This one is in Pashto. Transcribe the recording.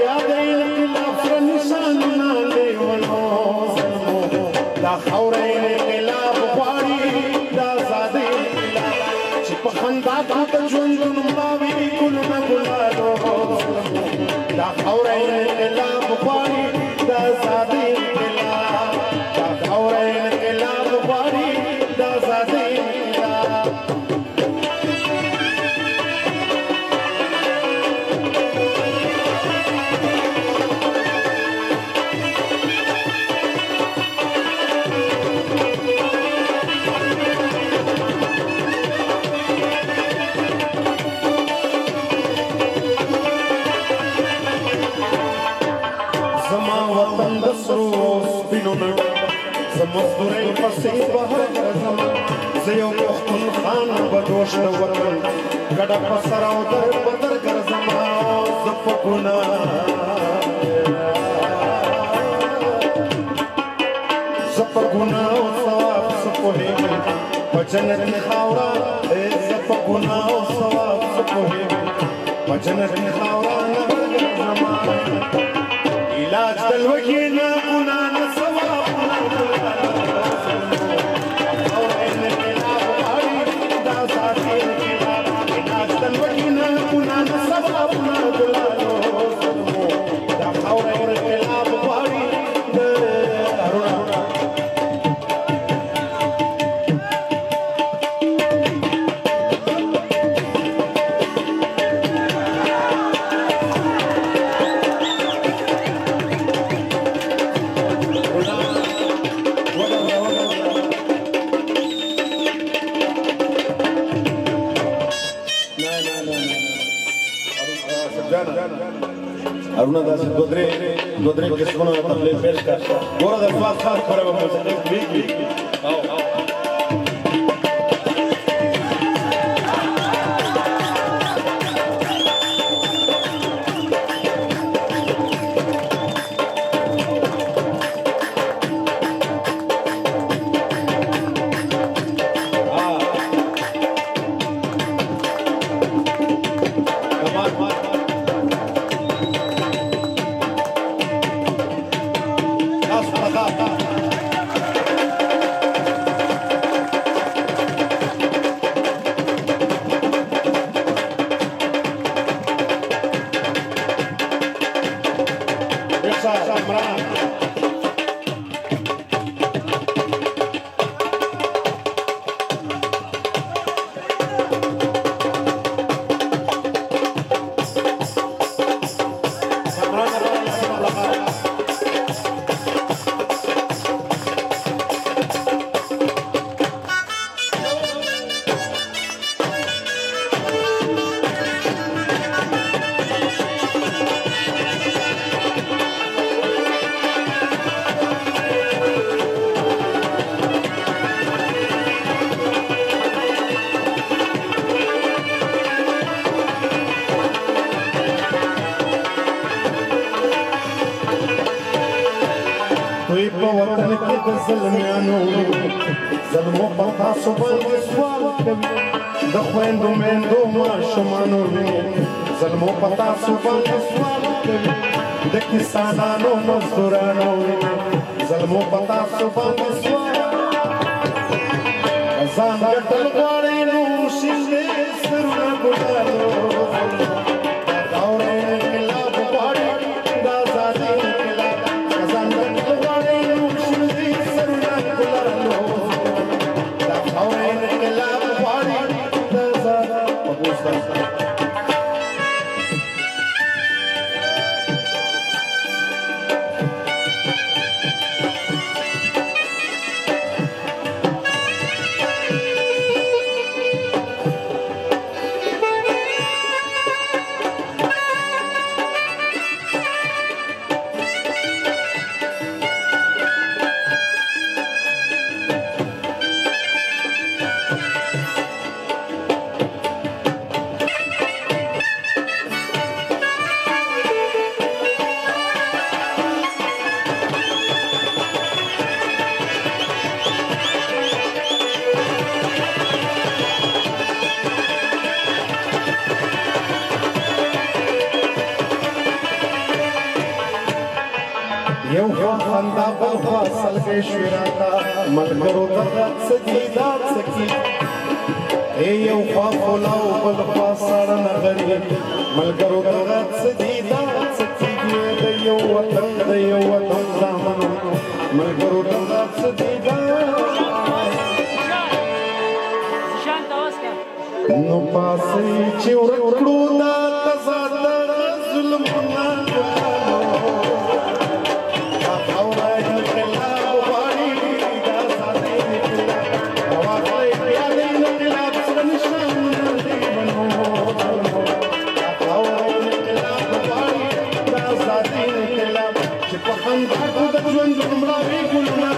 یادې انقلاب سره نشانونه لیونو دا خاوره انقلاب غواړي دا ازادي چې په خندا د ژوندون مړاوي ګلونه ګلالو دا خاوره انقلاب غواړي دا ازادي دا خاوره انقلاب غواړي دا ازادي مزدوري پسې بهر ګرځم زه یو پښتون خان بدوش د وطن ګډه په سر او در بدر ګرځم زه په ګناه او ثواب زه پوهېږم په جنتي خاوره زه په ګناه او ثواب زه پوهېږم په جنتي خاوره نه ګرځم علاج د لوږې نه ګناه نه ثواب ارونه داسې دوه درې قسمونه تبلیغ پیش کړه ګوره د سوال خاص پوره به موسیقي ویږي ظلمو په تاسو باندې سوال کوي د خویندو میندو ماشومانو ظلمو په تاسو باندې سوال کوي د کسانانو مزدورانو ظلمو په تاسو باندې سوال ځان ګټل غواړي نو شیندې سرونه ګلالو یو خوا خندا بل خوا سلګۍ شوې راته ملګرو دغه څه دي دا څه کېږي یو خوا پلاو بل خوا ساړه نغري ملګرو دغه څه دي دا څه کېږي د یو وطن زامنو ملګرو دغه څه دي دا نو پاسې چې ورک کړو دا تضاد ظلمونه چې په خندا کو د ژوند دومره وی ګلونه